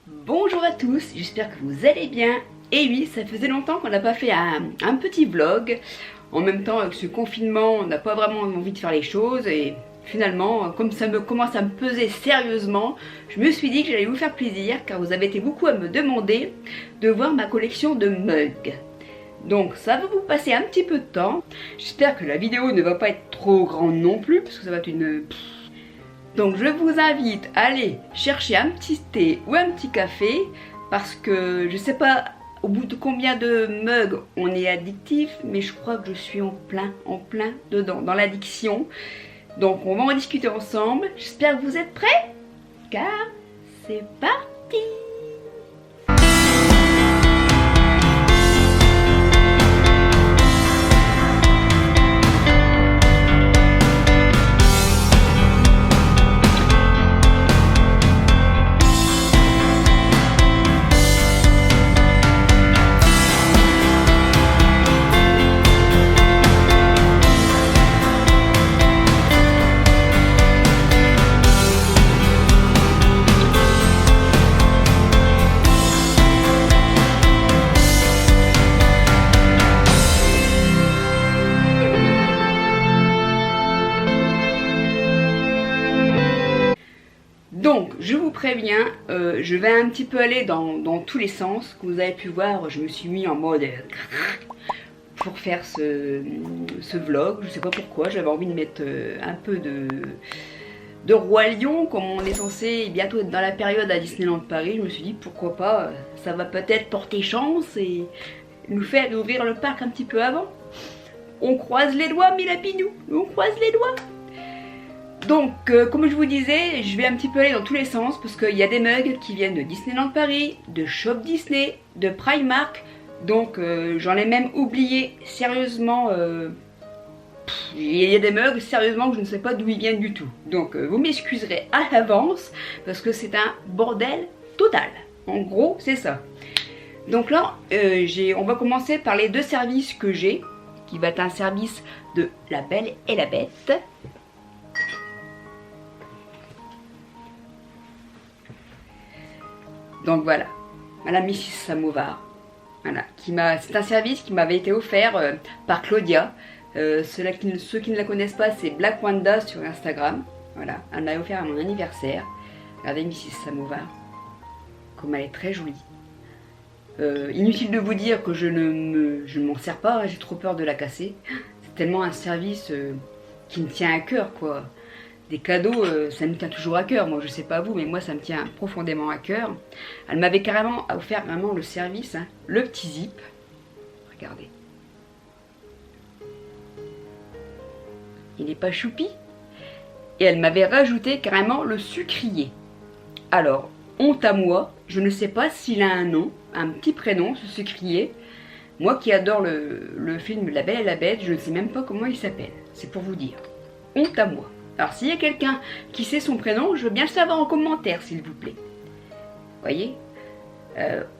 Bonjour à tous, j'espère que vous allez bien. Et oui, ça faisait longtemps qu'on n'a pas fait un petit vlog. En même temps, avec ce confinement, on n'a pas vraiment envie de faire les choses. Et finalement, comme ça commence à me peser sérieusement, je me suis dit que j'allais vous faire plaisir, car vous avez été beaucoup à me demander de voir ma collection de mugs. Donc ça va vous passer un petit peu de temps. J'espère que la vidéo ne va pas être trop grande non plus, parce que ça va être une... Donc je vous invite à aller chercher un petit thé ou un petit café, parce que je sais pas au bout de combien de mugs on est addictif, mais je crois que je suis en plein dedans, dans l'addiction. Donc on va en discuter ensemble. J'espère que vous êtes prêts, car c'est parti. Donc, je vous préviens, je vais un petit peu aller dans tous les sens. Comme vous avez pu voir, je me suis mis en mode pour faire ce vlog. Je sais pas pourquoi, j'avais envie de mettre un peu de Roi Lion. Comme on est censé bientôt être dans la période à Disneyland Paris, je me suis dit pourquoi pas, ça va peut-être porter chance et nous faire ouvrir le parc un petit peu avant. On croise les doigts, mes lapinous, on croise les doigts. Donc, comme je vous disais, je vais un petit peu aller dans tous les sens parce qu'il y a des mugs qui viennent de Disneyland Paris, de Shop Disney, de Primark. Donc, j'en ai même oublié sérieusement. Il y a des mugs sérieusement que je ne sais pas d'où ils viennent du tout. Donc, vous m'excuserez à l'avance parce que c'est un bordel total. En gros, c'est ça. Donc là, on va commencer par les deux services que j'ai, qui va être un service de La Belle et la Bête. Donc voilà, Madame Mrs Samovar, voilà, c'est un service qui m'avait été offert par Claudia. Ceux qui ne la connaissent pas, c'est Black Wanda sur Instagram. Voilà, elle m'a offert à mon anniversaire. Regardez Mrs Samovar, comme elle est très jolie. Inutile de vous dire que je ne m'en sers pas, j'ai trop peur de la casser. C'est tellement un service qui me tient à cœur, quoi. Des cadeaux, ça me tient toujours à cœur. Moi, je sais pas vous, mais moi, ça me tient profondément à cœur. Elle m'avait carrément offert vraiment le service, hein, le petit zip. Regardez. Il n'est pas choupi. Et elle m'avait rajouté carrément le sucrier. Alors, honte à moi, je ne sais pas s'il a un nom, un petit prénom, ce sucrier. Moi qui adore le film La Belle et la Bête, je ne sais même pas comment il s'appelle. C'est pour vous dire. Honte à moi. Alors s'il y a quelqu'un qui sait son prénom, je veux bien le savoir en commentaire s'il vous plaît. Vous voyez,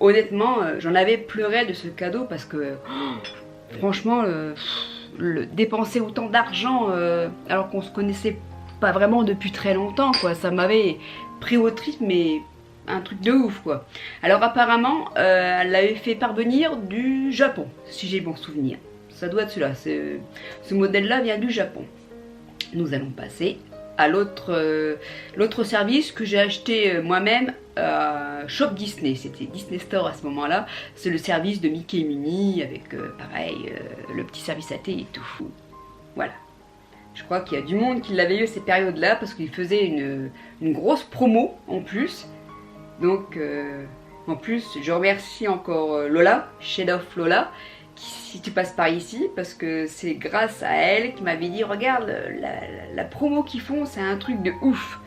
honnêtement, j'en avais pleuré de ce cadeau parce que franchement, dépenser autant d'argent alors qu'on se connaissait pas vraiment depuis très longtemps, quoi, ça m'avait pris au trip, mais un truc de ouf, quoi. Alors apparemment, elle l'avait fait parvenir du Japon, si j'ai bon souvenir. Ça doit être celui-là, ce modèle-là vient du Japon. Nous allons passer à l'autre service que j'ai acheté moi-même à Shop Disney. C'était Disney Store à ce moment-là. C'est le service de Mickey et Minnie avec pareil le petit service à thé et tout. Voilà. Je crois qu'il y a du monde qui l'avait eu à ces périodes-là parce qu'il faisait une grosse promo en plus. Donc en plus je remercie encore Lola, Shade of Lola, si tu passes par ici, parce que c'est grâce à elle qui m'avait dit regarde la promo qu'ils font, c'est un truc de ouf.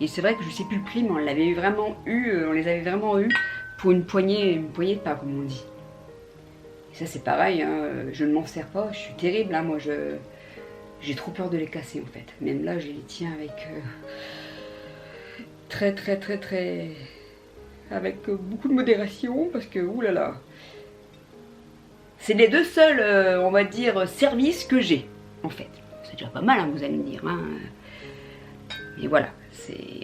Et c'est vrai que je sais plus le prix, mais on l'avait vraiment eu, on les avait vraiment eu pour une poignée de pain, comme on dit. Et ça c'est pareil, hein, je ne m'en sers pas, je suis terrible, hein, moi j'ai trop peur de les casser en fait. Même là je les tiens avec très avec beaucoup de modération, parce que oulala. C'est les deux seuls, on va dire, services que j'ai, en fait. C'est déjà pas mal, hein, vous allez me dire. Hein. Mais voilà.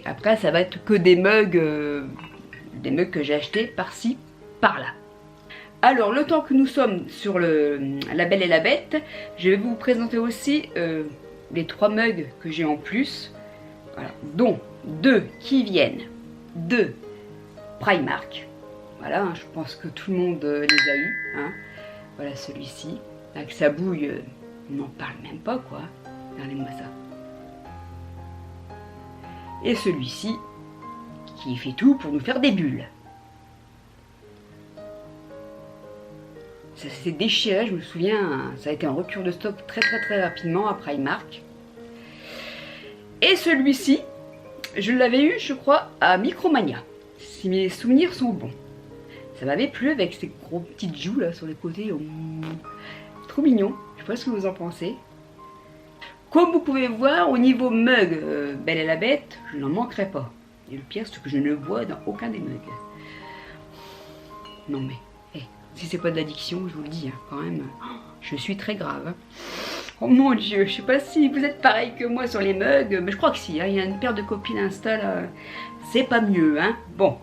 Après, ça va être que des mugs des mugs que j'ai achetés par-ci, par-là. Alors, le temps que nous sommes sur La Belle et la Bête, je vais vous présenter aussi les 3 mugs que j'ai en plus. Voilà. Dont 2 qui viennent de Primark. Voilà, hein, je pense que tout le monde les a eus. Hein. Voilà celui-ci. Avec sa bouille, on n'en parle même pas quoi. Regardez-moi ça. Et celui-ci qui fait tout pour nous faire des bulles. Ça s'est déchiré, je me souviens, ça a été en rupture de stock très rapidement à Primark. Et celui-ci, je l'avais eu, je crois, à Micromania, si mes souvenirs sont bons. Ça m'avait plu avec ces gros petites joues là sur les côtés. Trop mignon, je sais pas ce que vous en pensez. Comme vous pouvez voir, au niveau mug Belle et la Bête, je n'en manquerai pas. Et le pire, c'est que je ne le vois dans aucun des mugs. Non mais, si c'est pas de l'addiction, je vous le dis, hein, quand même, je suis très grave. Hein. Oh mon Dieu, je sais pas si vous êtes pareil que moi sur les mugs, mais je crois que si, hein, il y a une paire de copines Insta là, c'est pas mieux, hein. Bon.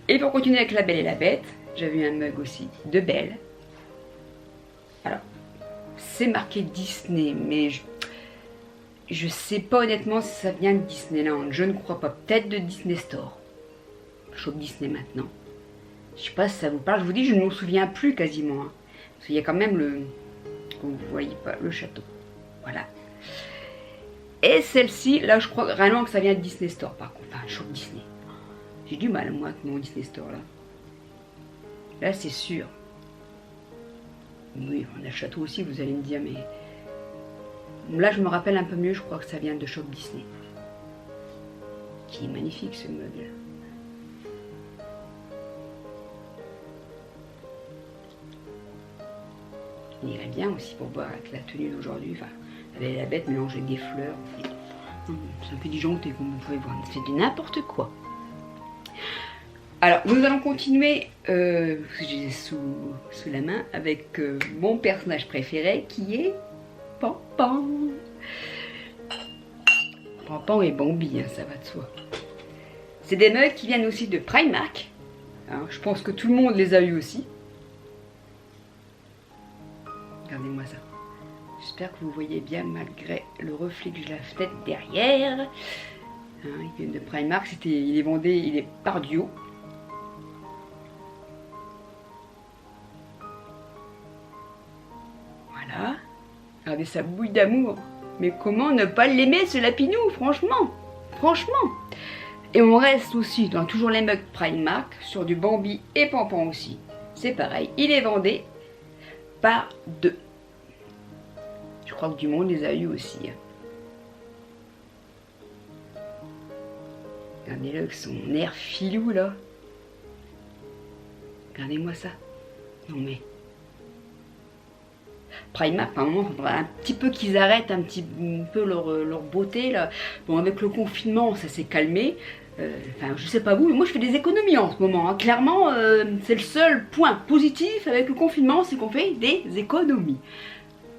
Et pour continuer avec La Belle et la Bête, j'avais un mug aussi de Belle. Alors, c'est marqué Disney, mais je sais pas honnêtement si ça vient de Disneyland, je ne crois pas, peut-être de Disney Store. Shop Disney maintenant. Je sais pas si ça vous parle, je vous dis, je ne m'en souviens plus quasiment. Hein. Parce qu'il y a quand même le... Vous voyez pas, le château. Voilà. Et celle-ci, là, je crois vraiment que ça vient de Disney Store, par contre. Enfin, Shop Disney. J'ai du mal, moi, avec mon Disney Store, là. Là, c'est sûr. Oui, on a le château aussi, vous allez me dire, mais... Là, je me rappelle un peu mieux, je crois que ça vient de Shop Disney. Qui est magnifique, ce meuble. Il irait bien aussi pour boire avec la tenue d'aujourd'hui. Enfin, La Belle et la Bête mélangée avec des fleurs. C'est un peu disjoncté, comme vous pouvez voir. C'est du n'importe quoi. Alors, nous allons continuer, j'ai sous la main, avec mon personnage préféré qui est Pampan. Pampan et Bambi, hein, ça va de soi. C'est des mugs qui viennent aussi de Primark. Alors, je pense que tout le monde les a eu aussi. Regardez-moi ça. J'espère que vous voyez bien malgré le reflet que j'ai la fenêtre derrière. Hein, ils viennent de Primark. Il est vendé, il est par duo. Voilà. Regardez sa bouille d'amour. Mais comment ne pas l'aimer ce lapinou, franchement. Franchement. Et on reste aussi dans toujours les mugs Primark sur du Bambi et Pampan aussi. C'est pareil, il est vendé par 2. Je crois que du monde les a eu aussi. Regardez-le avec son air filou là. Regardez-moi ça. Non mais... Primark, à un moment, on va un petit peu qu'ils arrêtent un petit peu leur beauté là. Bon, avec le confinement, ça s'est calmé. Enfin, je sais pas vous, mais moi je fais des économies en ce moment. Hein. Clairement, c'est le seul point positif avec le confinement, c'est qu'on fait des économies.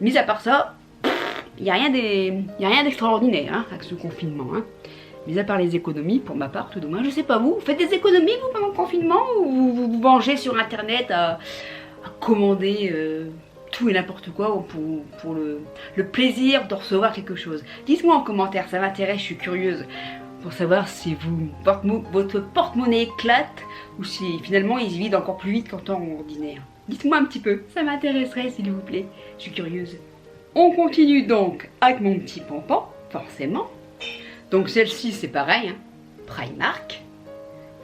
Mis à part ça, il n'y a rien d'extraordinaire hein, avec ce confinement. Hein. Mis à part les économies, pour ma part, tout de moins, je sais pas vous faites des économies vous pendant le confinement ou vous mangez sur internet à commander tout et n'importe quoi pour le plaisir de recevoir quelque chose. Dites-moi en commentaire, ça m'intéresse, je suis curieuse pour savoir si votre porte-monnaie éclate ou si finalement il se vide encore plus vite qu'en temps ordinaire. Dites-moi un petit peu, ça m'intéresserait s'il vous plaît, je suis curieuse. On continue donc avec mon petit Pampan, forcément. Donc celle-ci c'est pareil, hein, Primark.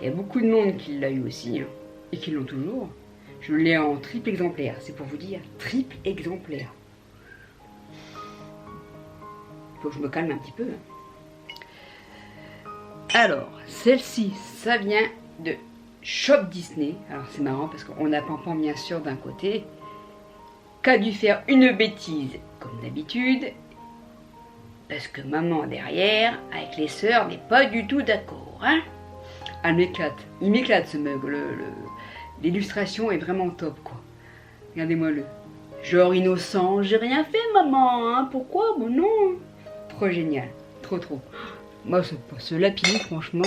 Il y a beaucoup de monde qui l'a eu aussi hein, et qui l'ont toujours. Je l'ai en triple exemplaire, c'est pour vous dire, triple exemplaire. Il faut que je me calme un petit peu. Hein. Alors, celle-ci, ça vient de Shop Disney. Alors c'est marrant parce qu'on a Pampan bien sûr d'un côté, qui a dû faire une bêtise comme d'habitude, parce que maman derrière, avec les sœurs, n'est pas du tout d'accord. Hein. Elle m'éclate, il m'éclate ce mug, l'illustration est vraiment top quoi. Regardez-moi le. Genre innocent, j'ai rien fait maman, hein. Pourquoi? Bon non. Trop génial, trop. Moi ce lapinou franchement,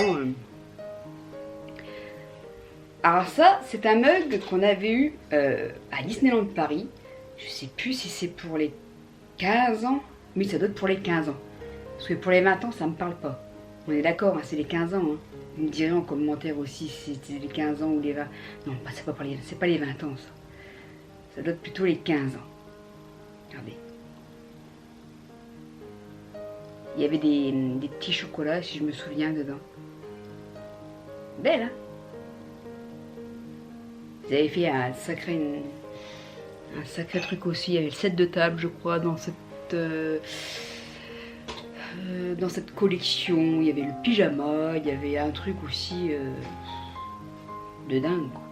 Alors ça, c'est un mug qu'on avait eu à Disneyland Paris. Je sais plus si c'est pour les 15 ans. Oui, ça doit être pour les 15 ans. Parce que pour les 20 ans, ça me parle pas. On est d'accord, hein, c'est les 15 ans. Hein. Vous me direz en commentaire aussi si c'était les 15 ans ou les 20. Non, c'est pas les 20 ans, ça. Ça doit être plutôt les 15 ans. Regardez. Il y avait des petits chocolats, si je me souviens, dedans. Belle, hein? Ils avaient fait un sacré truc aussi. Il y avait le set de table, je crois, dans cette collection. Il y avait le pyjama, il y avait un truc aussi de dingue, quoi.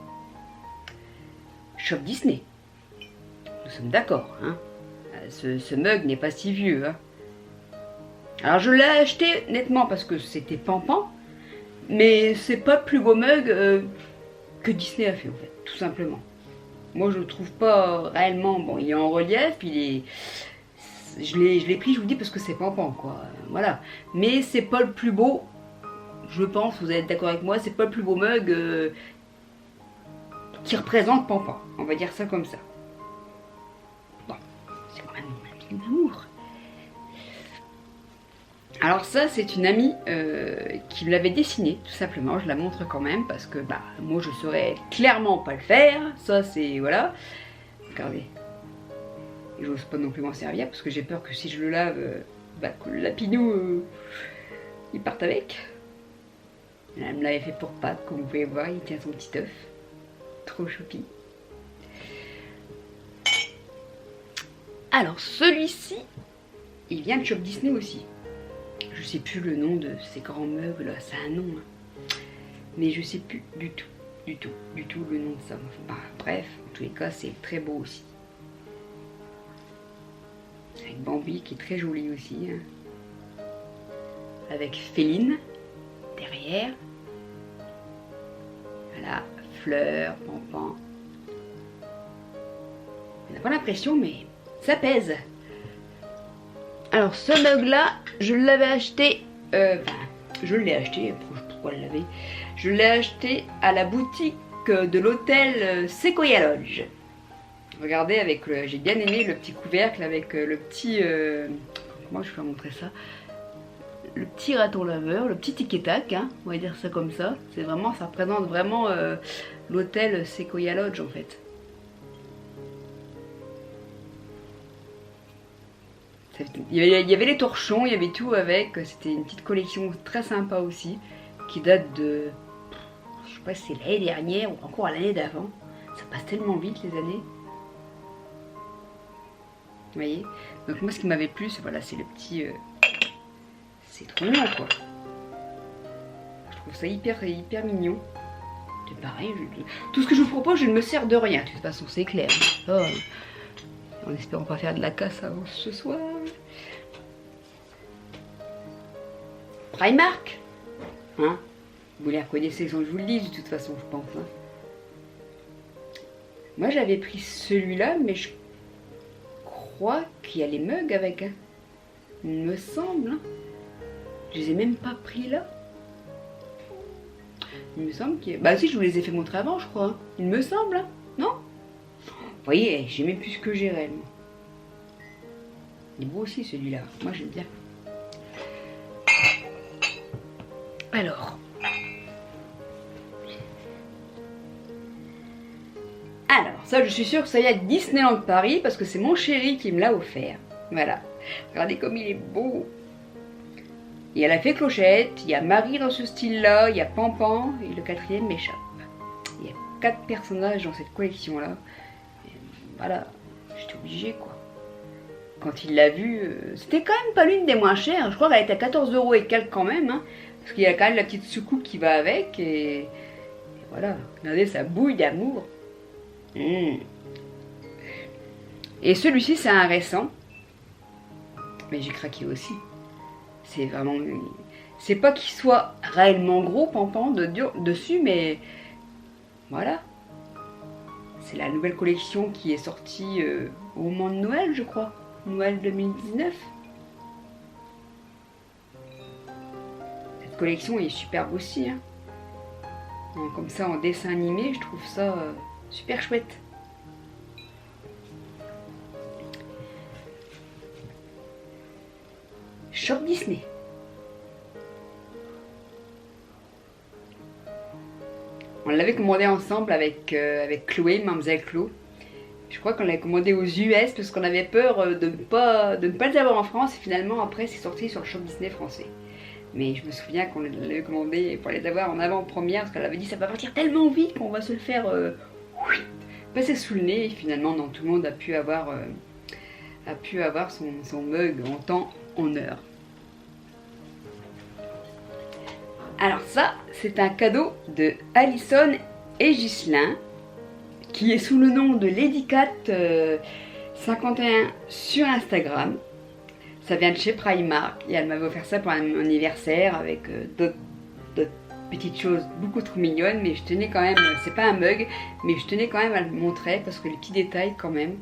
Shop Disney. Nous sommes d'accord, hein. Ce mug n'est pas si vieux, hein. Alors je l'ai acheté nettement parce que c'était Pampan, mais c'est pas le plus beau mug que Disney a fait en fait, tout simplement. Moi je le trouve pas réellement, bon il est en relief, je l'ai pris, je vous dis, parce que c'est Pampan quoi, voilà. Mais c'est pas le plus beau, je pense, vous êtes d'accord avec moi, c'est pas le plus beau mug qui représente Pampan, on va dire ça comme ça. Bon, c'est quand même un film d'amour. Alors ça, c'est une amie qui me l'avait dessiné, tout simplement. Je la montre quand même parce que bah moi je saurais clairement pas le faire. Ça c'est voilà. Regardez. Et j'ose pas non plus m'en servir parce que j'ai peur que si je le lave, que le lapinou il parte avec. Elle me l'avait fait pour Pâques, comme vous pouvez voir, il tient son petit œuf. Trop choupi. Alors celui-ci, il vient de Shop Disney aussi. Je sais plus le nom de ces grands meubles là, c'est un nom. Hein. Mais je sais plus du tout le nom de ça. Enfin, bah, bref, en tous les cas, c'est très beau aussi. Avec Bambi qui est très joli aussi. Hein. Avec Féline derrière. Voilà, fleurs, pampan. On n'a pas l'impression, mais ça pèse. Alors ce mug là, je l'avais acheté, je l'ai acheté, pourquoi je l'avais? Je l'ai acheté à la boutique de l'hôtel Sequoia Lodge. Regardez, j'ai bien aimé le petit couvercle avec le petit, comment je vais vous montrer ça? Le petit raton laveur, le petit tic-tac, hein, on va dire ça comme ça. C'est vraiment, ça représente vraiment l'hôtel Sequoia Lodge en fait. Il y avait les torchons, il y avait tout avec. C'était une petite collection très sympa aussi, qui date de, je sais pas si c'est l'année dernière ou encore l'année d'avant. Ça passe tellement vite les années. Vous voyez. Donc moi ce qui m'avait plu, voilà, c'est le petit, c'est trop mignon quoi. Je trouve ça hyper mignon. C'est pareil, tout ce que je vous propose, je ne me sers de rien. De toute façon c'est clair. Oh. En espérant pas faire de la casse avant ce soir. Primark, hein? Vous les reconnaissez sans que je vous le dise de toute façon, je pense. Hein. Moi j'avais pris celui-là, mais je crois qu'il y a les mugs avec. Hein. Il me semble. Hein. Je les ai même pas pris là. Il me semble qu'il y a... Bah si, je vous les ai fait montrer avant, je crois. Hein. Il me semble, hein. Non? Vous voyez, j'ai même plus ce que j'ai réellement. Il est beau aussi celui-là, moi j'aime bien. Alors, ça je suis sûre que ça y est à Disneyland Paris parce que c'est mon chéri qui me l'a offert. Voilà, regardez comme il est beau. Il y a la fée Clochette, il y a Marie dans ce style-là, il y a Pampan et le quatrième m'échappe. Il y a 4 personnages dans cette collection-là. Voilà, j'étais obligée quoi. Quand il l'a vu, c'était quand même pas l'une des moins chères. Je crois qu'elle était à 14 € et quelques quand même. Hein, parce qu'il y a quand même la petite soucoupe qui va avec. Et voilà, regardez sa bouille d'amour. Et celui-ci, c'est un récent. Mais j'ai craqué aussi. C'est vraiment... C'est pas qu'il soit réellement gros, Pampan, dessus, mais... Voilà. C'est la nouvelle collection qui est sortie au moment de Noël, je crois. Noël 2019. Cette collection est superbe aussi. Hein. comme ça en dessin animé, je trouve ça super chouette. Shop Disney. On l'avait commandé ensemble avec Chloé, mademoiselle Chloé. Je crois qu'on l'avait commandé aux US parce qu'on avait peur de ne pas les avoir en France. Et finalement, après, c'est sorti sur le Shop Disney français. Mais je me souviens qu'on l'avait commandé pour les avoir en avant-première parce qu'elle avait dit ça va partir tellement vite qu'on va se le faire passer sous le nez. Et finalement, non, tout le monde a pu avoir son mug en temps, en heure. Alors ça, c'est un cadeau de Alison et Ghislain, qui est sous le nom de LadyCat51 sur Instagram. Ça vient de chez Primark et elle m'avait offert ça pour mon anniversaire avec d'autres petites choses beaucoup trop mignonnes, mais je tenais quand même, c'est pas un mug, mais je tenais quand même à le montrer parce que les petits détails quand même,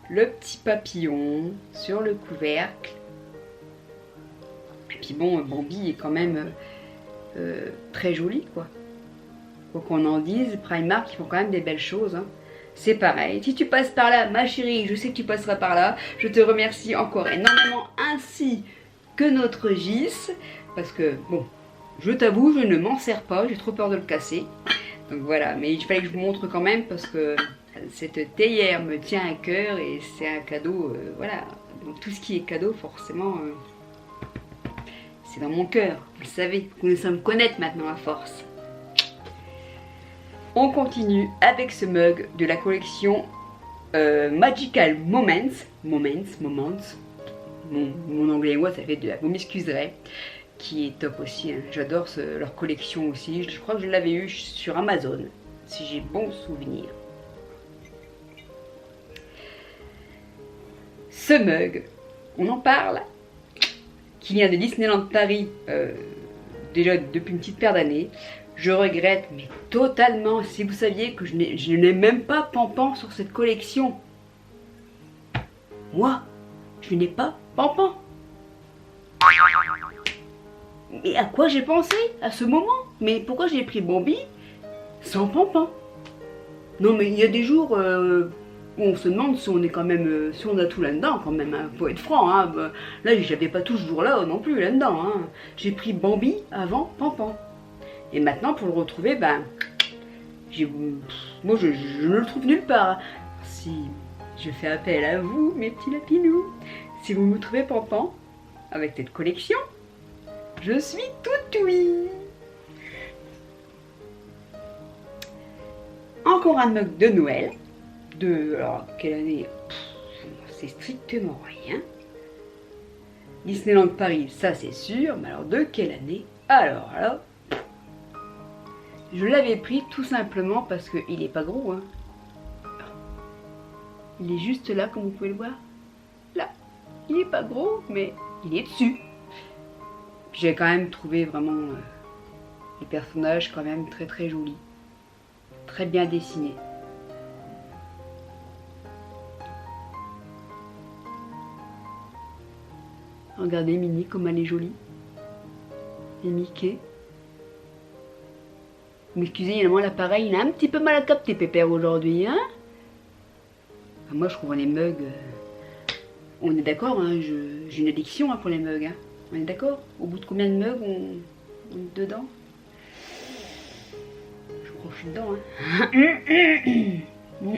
le petit papillon sur le couvercle, et puis bon, Bambi est quand même très joli quoi. Faut qu'on en dise, Primark ils font quand même des belles choses hein. C'est pareil, si tu passes par là ma chérie, je sais que tu passeras par là, je te remercie encore énormément ainsi que notre Gis, parce que bon, je t'avoue je ne m'en sers pas, j'ai trop peur de le casser, donc voilà, mais il fallait que je vous montre quand même parce que cette théière me tient à cœur et c'est un cadeau, voilà, donc tout ce qui est cadeau forcément c'est dans mon cœur, vous le savez, vous nous sommes connaître maintenant à force. On continue avec ce mug de la collection Magical Moments. Mon anglais et moi ça fait de la... Vous m'excuserez. Qui est top aussi, hein. J'adore leur collection aussi. Je crois que je l'avais eu sur Amazon, si j'ai bon souvenir. Ce mug, on en parle, qui vient de Disneyland Paris déjà depuis une petite paire d'années. Je regrette, mais totalement, si vous saviez que je n'ai même pas Pampan sur cette collection. Moi, je n'ai pas Pampan. Et à quoi j'ai pensé à ce moment? Mais pourquoi j'ai pris Bambi sans Pampan? Non mais il y a des jours où on se demande si on est quand même, si on a tout là-dedans quand même, hein. Faut être franc, hein. Là j'avais pas tout ce jour-là non plus là-dedans, hein. J'ai pris Bambi avant Pampan. Et maintenant, pour le retrouver, ben, moi je ne le trouve nulle part. Si je fais appel à vous, mes petits lapinous, si vous me trouvez Pampan avec cette collection, je suis toute oui. Encore un mug de Noël. Alors, quelle année? C'est strictement rien. Disneyland Paris, ça c'est sûr. Mais alors, de quelle année? Alors là... Je l'avais pris tout simplement parce qu'il n'est pas gros. Hein. Il est juste là, comme vous pouvez le voir. Là. Il n'est pas gros, mais il est dessus. J'ai quand même trouvé vraiment les personnages quand même très très jolis. Très bien dessinés. Regardez Minnie comme elle est jolie. Et Mickey. Mais excusez, l'appareil, il a un petit peu mal à capter, Pépère, aujourd'hui, hein. Moi, je trouve les mugs... On est d'accord, hein, j'ai une addiction hein, pour les mugs, hein. On est d'accord? Au bout de combien de mugs on est dedans? Je crois que je suis dedans, hein.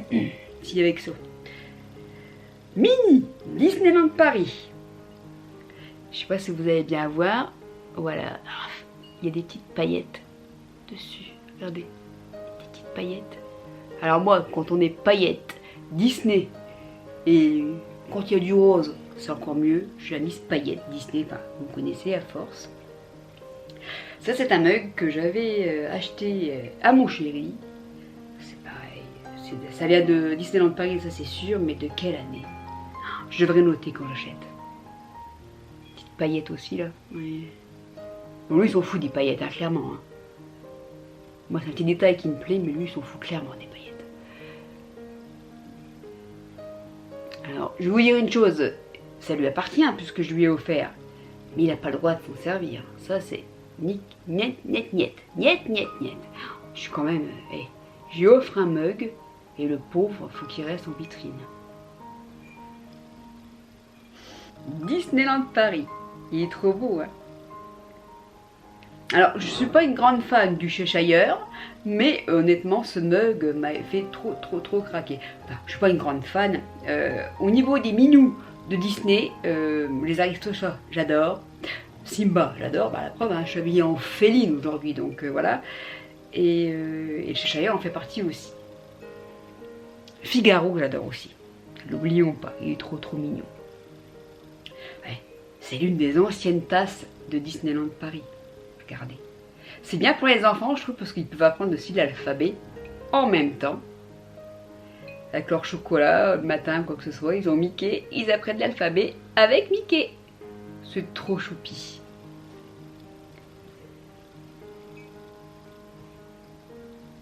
Si, avec ça. Minnie, Disneyland Paris. Je sais pas si vous allez bien voir. Voilà. Il y a des petites paillettes dessus. Regardez, des petites paillettes. Alors moi, quand on est paillettes, Disney, et quand il y a du rose, c'est encore mieux. Je suis la Miss Paillettes Disney, enfin, vous connaissez à force. Ça, c'est un mug que j'avais acheté à mon chéri. C'est pareil, ça vient de Disneyland Paris, ça c'est sûr, mais de quelle année? Je devrais noter quand j'achète. Petite paillette aussi, là. Oui. Bon, lui, il s'en fout des paillettes, hein, clairement. Hein. Moi, c'est un petit détail qui me plaît, mais lui, il s'en fout clairement des paillettes. Alors, je vais vous dire une chose. Ça lui appartient, puisque je lui ai offert. Mais il n'a pas le droit de s'en servir. Ça, c'est niet, niet, niet, niet. Niet, niet, niet. Je suis quand même... J'y offre un mug et le pauvre, faut qu'il reste en vitrine. Disneyland Paris. Il est trop beau, hein. Alors, je suis pas une grande fan du Cheshire, mais honnêtement, ce mug m'a fait trop craquer. Enfin, je suis pas une grande fan. Au niveau des minous de Disney, les Aristochats, j'adore. Simba, j'adore. Bah, la preuve, hein, je suis habillée en féline aujourd'hui, donc voilà. Et le Cheshire en fait partie aussi. Figaro, j'adore aussi. L'oublions pas, il est trop mignon. Ouais, c'est l'une des anciennes tasses de Disneyland Paris. Regardez. C'est bien pour les enfants, je trouve, parce qu'ils peuvent apprendre aussi l'alphabet en même temps. Avec leur chocolat, le matin, quoi que ce soit, ils ont Mickey, ils apprennent l'alphabet avec Mickey. C'est trop choupi.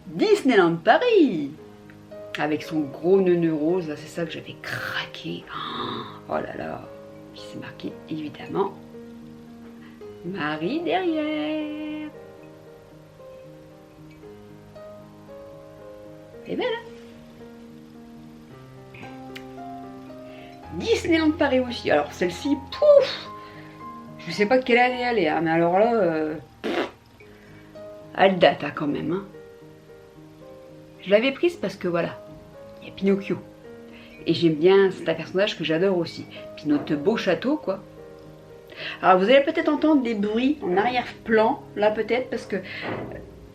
Disneyland Paris! Avec son gros neuneu rose, là, c'est ça que j'avais craqué. Oh là là! Puis c'est marqué, évidemment, Marie derrière. C'est belle, hein? Disneyland Paris aussi. Alors celle-ci, pouf! Je sais pas quelle année elle est, hein, mais alors là, elle date hein, quand même. Hein. Je l'avais prise parce que voilà, il y a Pinocchio. Et j'aime bien, c'est un personnage que j'adore aussi. Puis notre beau château, quoi. Alors vous allez peut-être entendre des bruits en arrière-plan, là peut-être, parce que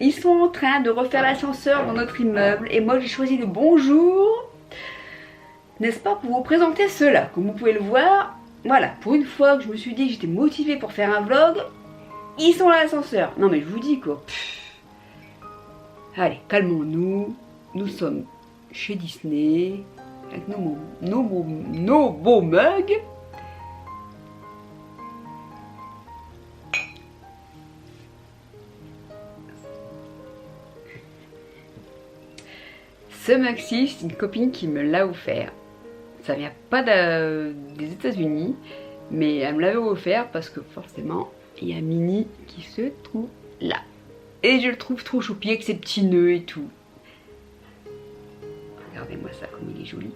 ils sont en train de refaire l'ascenseur dans notre immeuble. Et moi j'ai choisi le bonjour, n'est-ce pas, pour vous présenter cela. Comme vous pouvez le voir, voilà, pour une fois que je me suis dit que j'étais motivée pour faire un vlog, ils sont à l'ascenseur. Non mais je vous dis quoi. Allez, calmons-nous. Nous sommes chez Disney, avec nos beaux mugs. Ce mug-ci, c'est une copine qui me l'a offert. Ça vient pas des États-Unis, mais elle me l'avait offert parce que forcément, il y a Minnie qui se trouve là. Et je le trouve trop choupi avec ses petits nœuds et tout. Regardez-moi ça, comme il est joli.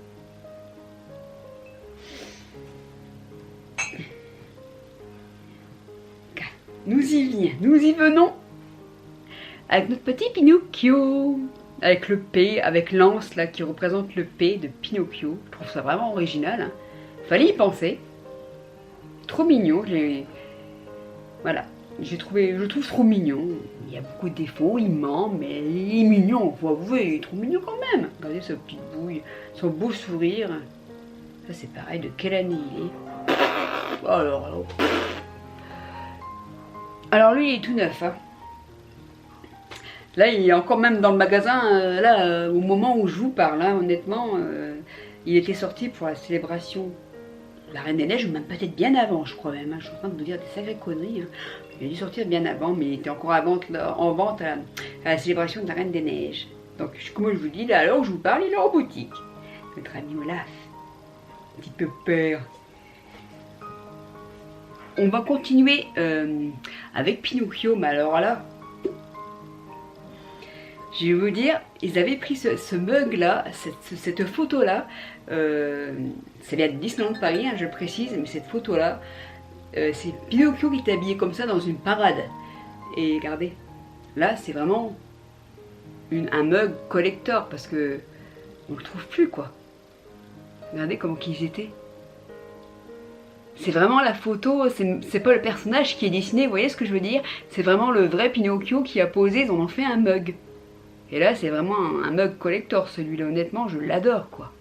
Nous y venons avec notre petit Pinocchio. Avec le P, avec l'anse là qui représente le P de Pinocchio. Je trouve ça vraiment original. Hein. Fallait y penser. Trop mignon. Voilà. Je le trouve trop mignon. Il y a beaucoup de défauts, il ment, mais il est mignon. Faut avouer, il est trop mignon quand même. Regardez sa petite bouille, son beau sourire. Ça c'est pareil, de quelle année il est. Alors lui il est tout neuf. Hein. Là, il est encore même dans le magasin, au moment où je vous parle, hein, honnêtement, il était sorti pour la célébration de la Reine des Neiges, ou même peut-être bien avant, je crois même, hein, je suis en train de vous dire des sacrées conneries, hein. Il a dû sortir bien avant, mais il était encore en vente à la célébration de la Reine des Neiges. Donc, comme je vous dis, là, alors je vous parle, il est en boutique. Notre ami Olaf, petit peu peur. On va continuer avec Pinocchio, mais alors là, je vais vous dire, ils avaient pris ce mug là, cette photo là, c'est bien de Disneyland Paris, hein, je le précise, mais cette photo là, c'est Pinocchio qui est habillé comme ça dans une parade. Et regardez, là c'est vraiment un mug collector parce que on le trouve plus quoi. Regardez comment qu'ils étaient. C'est vraiment la photo, c'est pas le personnage qui est dessiné, vous voyez ce que je veux dire? C'est vraiment le vrai Pinocchio qui a posé, ils en ont fait un mug. Et là, c'est vraiment un mug collector, celui-là, honnêtement, je l'adore, quoi.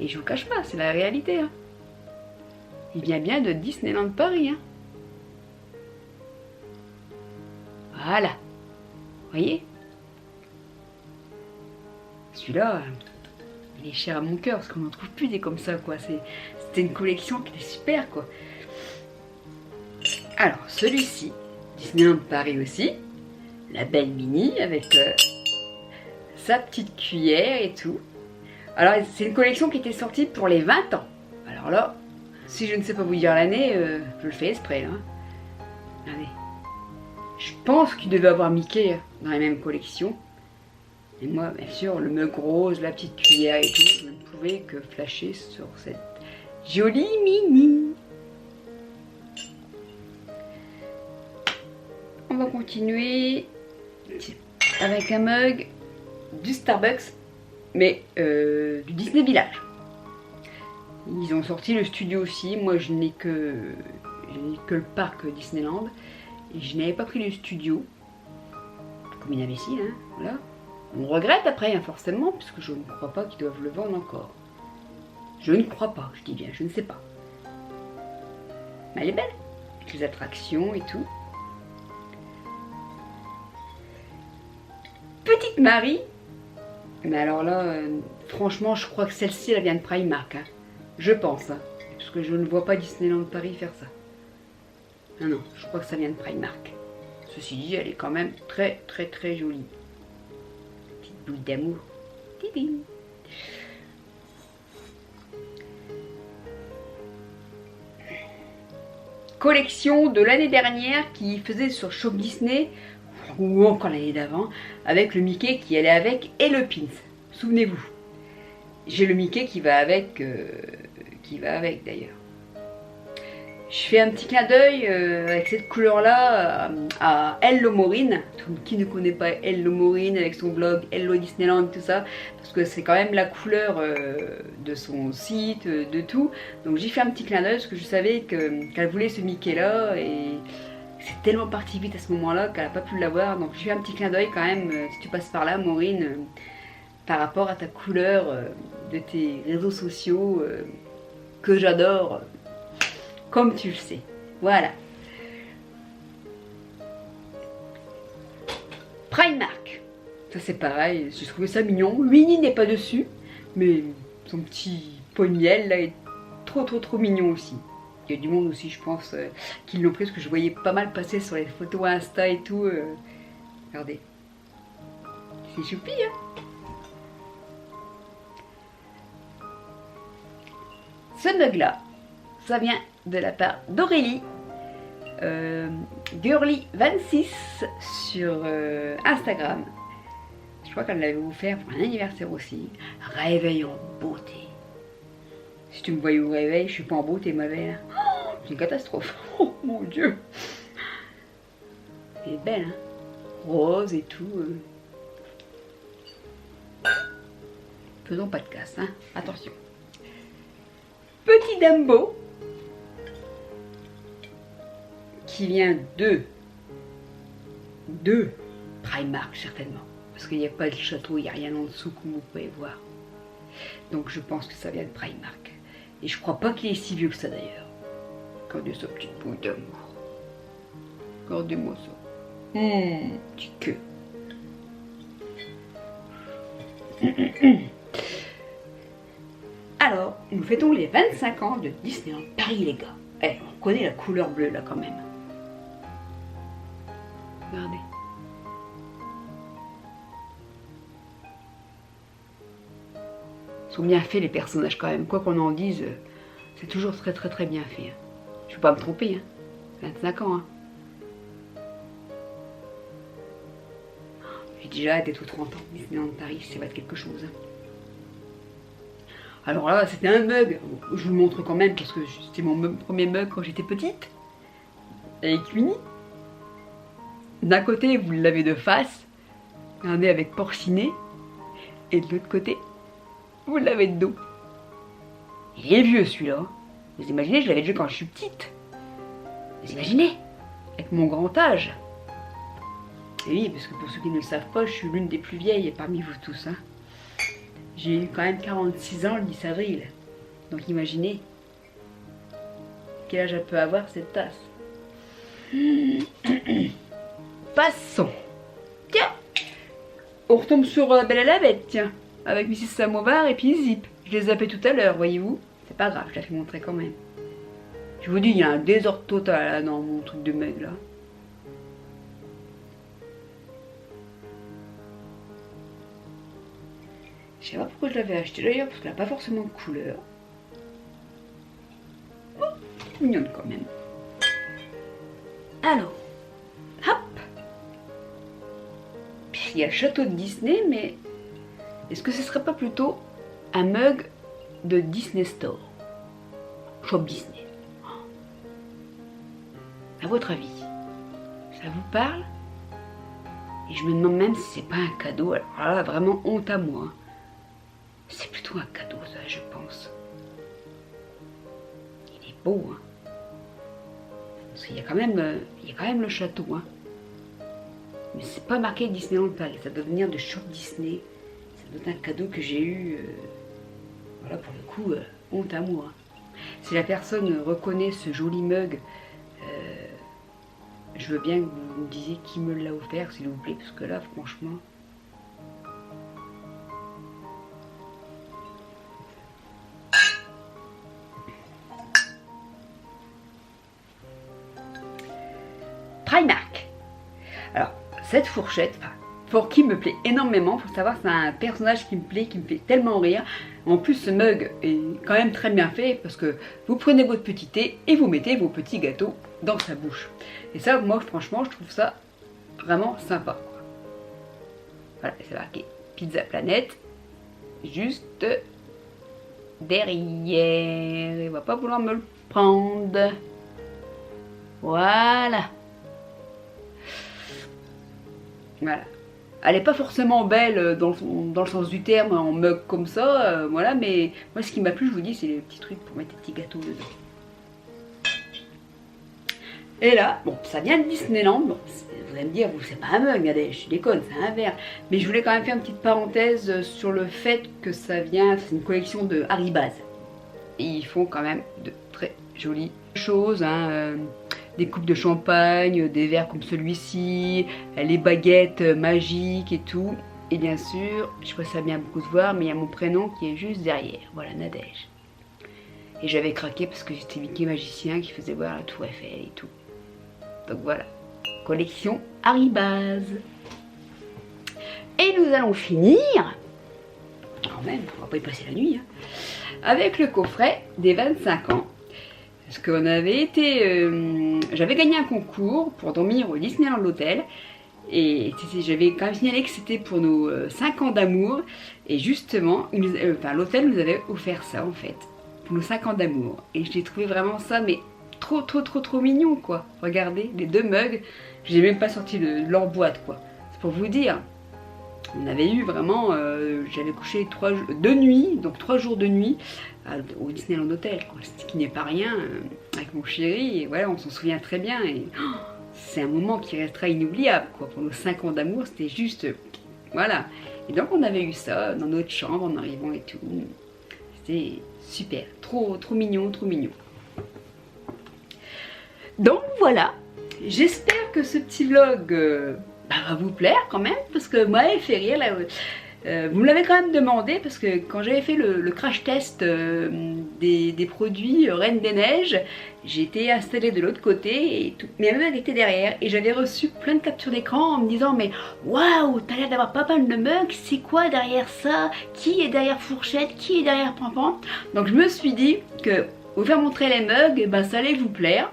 Et je vous cache pas, c'est la réalité, hein. Il vient bien de Disneyland Paris, hein. Voilà. Vous voyez? Celui-là, il est cher à mon cœur, parce qu'on n'en trouve plus des comme ça, quoi. C'était une collection qui était super, quoi. Alors, celui-ci, Disneyland Paris aussi. La belle Minnie, avec... sa petite cuillère et tout. Alors c'est une collection qui était sortie pour les 20 ans. Alors là, si je ne sais pas vous dire l'année, je le fais exprès. Hein. Allez. Je pense qu'il devait avoir Mickey dans la même collection. Et moi, bien sûr, le mug rose, la petite cuillère et tout, je ne pouvais que flasher sur cette jolie mini. On va continuer avec un mug du Starbucks, mais du Disney Village. Ils ont sorti le studio aussi. Moi, je n'ai que le parc Disneyland. Et je n'avais pas pris le studio. Comme il y en avait ici, hein, voilà. On regrette après, hein, forcément, puisque je ne crois pas qu'ils doivent le vendre encore. Je ne crois pas, je dis bien, je ne sais pas. Mais elle est belle, avec les attractions et tout. Petite Marie. Mais alors là, franchement, je crois que celle-ci, elle vient de Primark. Hein. Je pense, hein, parce que je ne vois pas Disneyland Paris faire ça. Non, non, je crois que ça vient de Primark. Ceci dit, elle est quand même très très très jolie. Petite boule d'amour. Tibim. Collection de l'année dernière qui faisait sur Shop Disney, ou encore l'année d'avant, avec le Mickey qui allait avec et le pins. Souvenez-vous. J'ai le Mickey qui va avec d'ailleurs. Je fais un petit clin d'œil avec cette couleur-là à Hello Maureen. Qui ne connaît pas Hello Maureen avec son blog Hello Disneyland, tout ça, parce que c'est quand même la couleur de son site, de tout. Donc j'ai fait un petit clin d'œil parce que je savais qu'elle voulait ce Mickey-là et c'est tellement parti vite à ce moment-là qu'elle n'a pas pu l'avoir. Donc j'ai fait un petit clin d'œil quand même, si tu passes par là, Maureen, par rapport à ta couleur de tes réseaux sociaux que j'adore. Comme tu le sais. Voilà. Primark. Ça c'est pareil, j'ai trouvé ça mignon. Winnie n'est pas dessus, mais son petit pot de miel là est trop mignon aussi. Il y a du monde aussi, je pense, qui l'ont pris parce que je voyais pas mal passer sur les photos Insta et tout. Regardez. C'est choupi, hein. Ce mug là, ça vient de la part d'Aurélie, Girly26 sur Instagram. Je crois qu'elle l'avait offert pour un anniversaire aussi. Réveil en beauté. Si tu me voyais au réveil, je suis pas en beauté, ma belle. Oh, c'est une catastrophe. Oh mon Dieu. Elle est belle, hein. Rose et tout. Faisons pas de casse, hein. Attention. Petit Dumbo. Qui vient de Primark certainement, parce qu'il n'y a pas de château, il n'y a rien en dessous comme vous pouvez voir. Donc je pense que ça vient de Primark. Et je crois pas qu'il est si vieux que ça d'ailleurs. Regardez sa petite boule d'amour. Regardez-moi ça. Petite queue. Alors, nous fêtons les 25 ans de Disneyland Paris, les gars. Eh, on connaît la couleur bleue là quand même. Regardez. Ils sont bien faits les personnages quand même. Quoi qu'on en dise, c'est toujours très bien fait. Hein. Je ne vais pas me tromper. Hein. 25 ans. Hein. J'ai déjà hâte d'être aux 30 ans. Disneyland Paris, ça va être quelque chose. Hein. Alors là, c'était un mug. Je vous le montre quand même parce que c'était mon premier mug quand j'étais petite. Avec Winnie. D'un côté, vous l'avez de face. Regardez avec porcinet. Et de l'autre côté, vous l'avez de dos. Il est vieux celui-là. Vous imaginez, je l'avais déjà quand je suis petite. Vous imaginez, avec mon grand âge. Et oui, parce que pour ceux qui ne le savent pas, je suis l'une des plus vieilles parmi vous tous. Hein. J'ai eu quand même 46 ans le 10 avril. Donc imaginez quel âge elle peut avoir cette tasse. Passons. Tiens, on retombe sur La Belle et la Bête, tiens, avec Mrs Samovar et puis Zip. Je les zappais tout à l'heure, voyez-vous. C'est pas grave, je la fais montrer quand même. Je vous dis, il y a un désordre total là, dans mon truc de mug là. Je sais pas pourquoi je l'avais acheté d'ailleurs, parce qu'elle n'a pas forcément de couleur. Oh, mignonne quand même. Alors, hop. il y a le château de Disney, mais est-ce que ce serait pas plutôt un mug de Disney Store? Shop Disney. À votre avis, ça vous parle? Et je me demande même si c'est pas un cadeau. Alors là, vraiment honte à moi. C'est plutôt un cadeau, ça, je pense. Il est beau, hein. Parce qu'il y a quand même, le château, hein. Mais c'est pas marqué Disneyland Paris. Ça doit venir de Shop Disney. Ça doit être un cadeau que j'ai eu. Voilà, pour le coup, honte à moi. Si la personne reconnaît ce joli mug, je veux bien que vous me disiez qui me l'a offert, s'il vous plaît, parce que là, franchement... Primark. Alors, cette fourchette, pour qui me plaît énormément, il faut savoir, c'est un personnage qui me plaît, qui me fait tellement rire. En plus, ce mug est quand même très bien fait, parce que vous prenez votre petit thé et vous mettez vos petits gâteaux dans sa bouche. Et ça, moi, franchement, je trouve ça vraiment sympa. Voilà, c'est marqué Pizza Planet, juste derrière. Il va pas vouloir me le prendre. Voilà. Voilà. Elle n'est pas forcément belle dans le sens du terme, en mug comme ça, voilà, mais moi ce qui m'a plu, je vous dis, c'est les petits trucs pour mettre des petits gâteaux dedans. Et là, bon, ça vient de Disneyland, bon, vous allez me dire, c'est pas un mug, regardez, je déconne, c'est un verre. Mais je voulais quand même faire une petite parenthèse sur le fait que ça vient, c'est une collection de Haribaz. Et ils font quand même de très jolies choses, hein, des coupes de champagne, des verres comme celui-ci, les baguettes magiques et tout. Et bien sûr, je sais pas si ça va bien beaucoup se voir, mais il y a mon prénom qui est juste derrière. Voilà, Nadège. Et j'avais craqué parce que j'étais Mickey magicien qui faisait voir la tour Eiffel et tout. Donc voilà, collection Haribaz. Et nous allons finir, quand même, on va pas y passer la nuit, hein, avec le coffret des 25 ans. Parce qu'on avait été... j'avais gagné un concours pour dormir au Disneyland Hotel. Et j'avais quand même signalé que c'était pour nos 5 ans d'amour. Et justement, l'hôtel nous avait offert ça en fait. Pour nos 5 ans d'amour. Et j'ai trouvé vraiment ça, mais trop mignon quoi. Regardez, les deux mugs. J'ai même pas sorti leur boîte quoi. C'est pour vous dire. On avait eu vraiment, j'avais couché 2 nuits, donc 3 jours de nuit au Disneyland Hotel, ce qui n'est pas rien, avec mon chéri, et voilà, on s'en souvient très bien, et oh, c'est un moment qui restera inoubliable, quoi. Pour nos 5 ans d'amour, c'était juste, voilà. Et donc on avait eu ça dans notre chambre en arrivant et tout, c'était super, trop mignon, trop mignon. Donc voilà, j'espère que ce petit vlog... va vous plaire quand même, parce que moi elle fait rire là. Vous me l'avez quand même demandé, parce que quand j'avais fait le crash test des produits Reine des Neiges, j'étais installée de l'autre côté et tout, mais même elle était derrière, et j'avais reçu plein de captures d'écran en me disant mais waouh, t'as l'air d'avoir pas mal de mugs, c'est quoi derrière ça, qui est derrière Fourchette, qui est derrière Pampan. Donc je me suis dit que vous faire montrer les mugs, ben, ça allait vous plaire.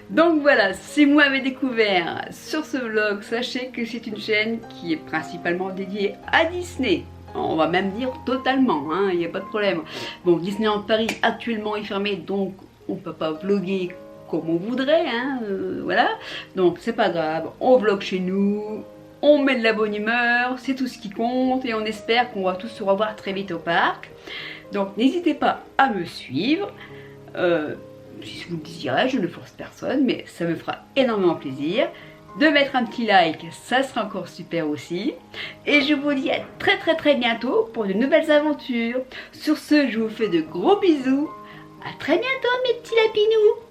Donc voilà, si vous m'avez découvert sur ce vlog, sachez que c'est une chaîne qui est principalement dédiée à Disney. On va même dire totalement, hein, il n'y a pas de problème. Bon, Disneyland Paris actuellement est fermé, donc on ne peut pas vlogger comme on voudrait, hein, voilà. Donc c'est pas grave, on vlog chez nous, on met de la bonne humeur, c'est tout ce qui compte, et on espère qu'on va tous se revoir très vite au parc. Donc n'hésitez pas à me suivre. Si vous le désirez, je ne force personne, mais ça me fera énormément plaisir. De mettre un petit like, ça sera encore super aussi. Et je vous dis à très bientôt pour de nouvelles aventures. Sur ce, je vous fais de gros bisous. À très bientôt mes petits lapinous.